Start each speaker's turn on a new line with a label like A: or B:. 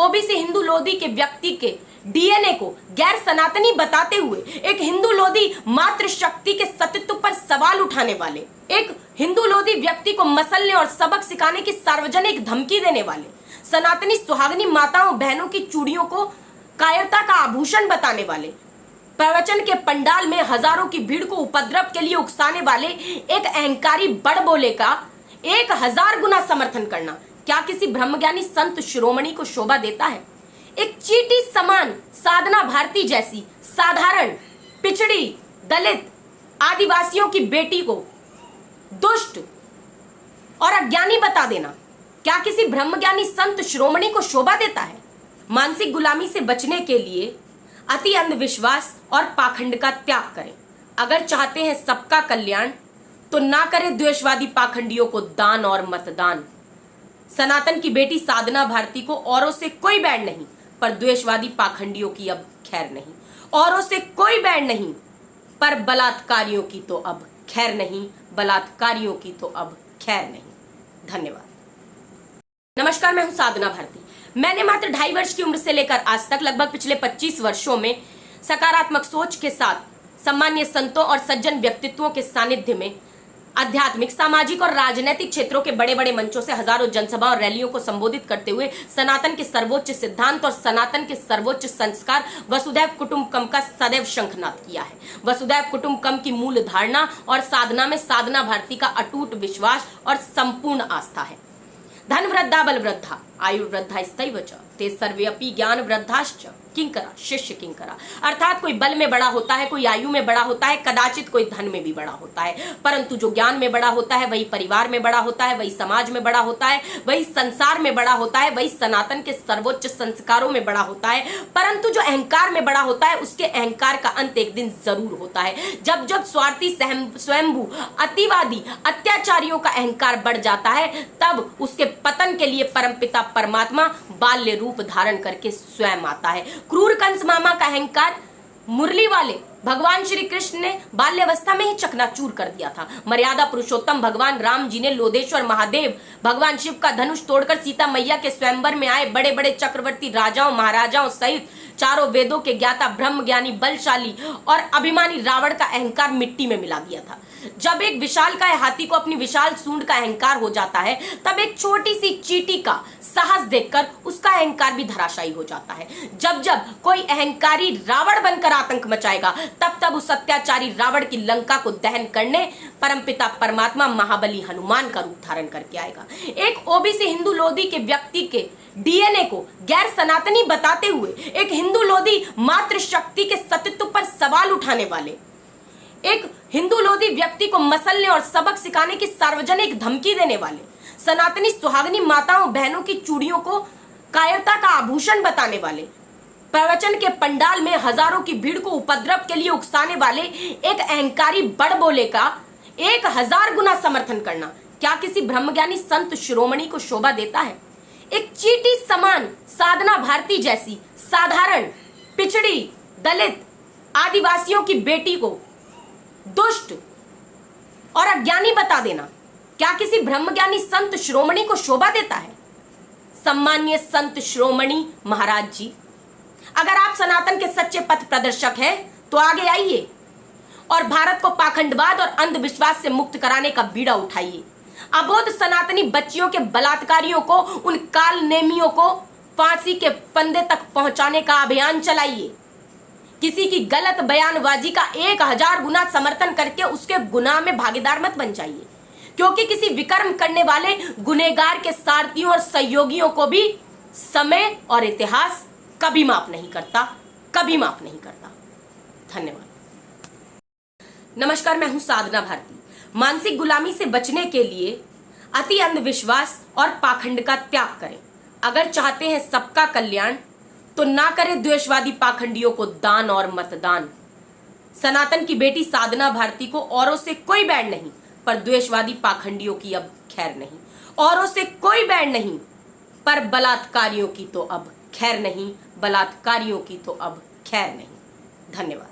A: OBC Hindu Lodhi के व्यक्ति के डीएनए को गैर सनातनी बताते हुए एक हिंदू लोधी मातृशक्ति के सतीत्व पर सवाल उठाने वाले, एक हिंदू लोधी व्यक्ति को मसलने और सबक सिखाने की सार्वजनिक धमकी देने वाले, सनातनी सुहागनी माताओं बहनों की चूड़ियों को कायरता का आभूषण बताने वाले, प्रवचन के पंडाल में हजारों की भीड़ को उपद्रव के लिए उकसाने वाले एक अहंकारी बड़ बोले का 1000 गुना समर्थन करना क्या किसी ब्रह्मज्ञानी संत शिरोमणि को शोभा देता है? एक चींटी समान साधना भारती जैसी साधारण पिछड़ी दलित आदिवासियों की बेटी को दुष्ट और अज्ञानी बता देना क्या किसी ब्रह्मज्ञानी संत शिरोमणि को शोभा देता है? मानसिक गुलामी से बचने के लिए अति अंधविश्वास और पाखंड का त्याग करें। अगर चाहते हैं सबका कल्याण तो ना करें द्वेषवादी पाखंडियों को दान और मतदान। सनातन की बेटी साधना भारती को औरों से कोई बैंड नहीं, पर द्वेषवादी पाखंडियों की अब खैर नहीं। औरों से कोई बैंड नहीं, पर बलात्कारियों की तो अब खैर नहीं, बलात्कारियों की तो अब खैर नहीं। धन्यवाद। नमस्कार, मैं हूं साधना भारती। मैंने मात्र 2.5 वर्ष की उम्र से लेकर आज तक लगभग पिछले 25 वर्षों में सकारात्मक सोच के साथ सम्मानीय संतों और सज्जन व्यक्तित्वों के सानिध्य में आध्यात्मिक, सामाजिक और राजनीतिक क्षेत्रों के बड़े बड़े मंचों से हजारों जनसभा और रैलियों को संबोधित करते हुए सनातन के सर्वोच्च सिद्धांत और सनातन के सर्वोच्च संस्कार वसुधैव कुटुंबकम का सदैव शंखनाद किया है। वसुधैव कुटुंबकम की मूल धारणा और साधना में साधना भारती का अटूट विश्वास और संपूर्ण आस्था है। धन वृद्धा बल वृद्धा आयु वृद्धा स्तैव च ते सर्वे अपि ज्ञान वृद्धाश्च किंकरा शिष्य किंकरा। अर्थात कोई बल में बड़ा होता है, कोई आयु में बड़ा होता है, कदाचित कोई धन में भी बड़ा होता है, परंतु जो ज्ञान में बड़ा होता है वही परिवार में बड़ा होता है, वही समाज में बड़ा होता है, वही संसार में बड़ा होता है, वही सनातन के सर्वोच्च संस्कारों में बड़ा होता है। परंतु जो अहंकार में बड़ा होता है उसके अहंकार का अंत एक दिन जरूर होता है। जब जब स्वार्थी स्वयंभू अतिवादी अत्याचारियों का अहंकार बढ़ जाता है तब उसके पतन के लिए परमपिता परमात्मा बाल्य रूप धारण करके स्वयं आता है। क्रूर कंस मामा का अहंकार मुरली वाले भगवान श्री कृष्ण ने बाल्यावस्था में ही चकनाचूर कर दिया था। मर्यादा पुरुषोत्तम भगवान राम जी ने लोदेश्वर महादेव भगवान शिव का धनुष तोड़कर सीता मैया के स्वयंवर में आए बड़े बड़े चक्रवर्ती राजाओं महाराजाओं सहित चारों वेदों के ज्ञाता ब्रह्म ज्ञानी बलशाली और अभिमानी रावण का अहंकार मिट्टी में मिला दिया था। जब एक विशालकाय हाथी को अपनी विशाल सूंड का अहंकार हो जाता है तब एक छोटी सी चींटी का साहस देखकर उसका अहंकार भी धराशायी हो जाता है। जब जब कोई अहंकारी रावण बनकर आतंक मचाएगा तब तब उस अत्याचारी रावण की लंका को दहन करने परमपिता परमात्मा महाबली हनुमान का रूप धारण करके आएगा। एक ओबीसी हिंदू लोधी के व्यक्ति के डीएनए को गैर सनातनी बताते हुए एक हिंदू लोधी मातृशक्ति के सतीत्व पर सवाल उठाने वाले, एक हिंदू लोधी व्यक्ति को मसलने और सबक सिखाने की सार्वजनिक धमकी देने वाले, सनातनी सुहागनी माताओं बहनों की चूड़ियों को कायरता का आभूषण बताने वाले, प्रवचन के पंडाल में हजारों की भीड़ को उपद्रव के लिए उकसाने वाले एक अहंकारी बड़ बोले का 1000 गुना समर्थन करना क्या किसी ब्रह्मज्ञानी संत शिरोमणि को शोभा देता है? एक चींटी समान साधना भारती जैसी साधारण पिछड़ी दलित आदिवासियों की बेटी को दुष्ट और अज्ञानी बता देना क्या किसी ब्रह्मज्ञानी संत शिरोमणि को शोभा देता है? सम्मानीय संत शिरोमणि महाराज जी, अगर आप सनातन के सच्चे पथ प्रदर्शक हैं तो आगे आइए और भारत को पाखंडवाद और अंधविश्वास से मुक्त कराने का बीड़ा उठाइए। अबोध सनातनी बच्चियों के बलात्कारियों को, उन काल नेमियों को फांसी के फंदे तक पहुंचाने का अभियान चलाइए। किसी की गलत बयानबाजी का 1000 गुना समर्थन करके उसके गुनाह में भागीदार मत बन जाइए, क्योंकि किसी विकर्म करने वाले गुनहगार के सारथियों और सहयोगियों को भी समय और इतिहास कभी माफ नहीं करता, कभी माफ नहीं करता। धन्यवाद। नमस्कार, मैं हूं साधना भारती। मानसिक गुलामी से बचने के लिए अति अंधविश्वास और पाखंड का त्याग करें। अगर चाहते हैं सबका कल्याण तो ना करें द्वेषवादी पाखंडियों को दान और मतदान। सनातन की बेटी साधना भारती को औरों से कोई बैंड नहीं, पर द्वेषवादी पाखंडियों की अब खैर नहीं। औरों से कोई बैंड नहीं, पर बलात्कारियों की तो अब खैर नहीं, बलात्कारियों की तो अब खैर नहीं। धन्यवाद।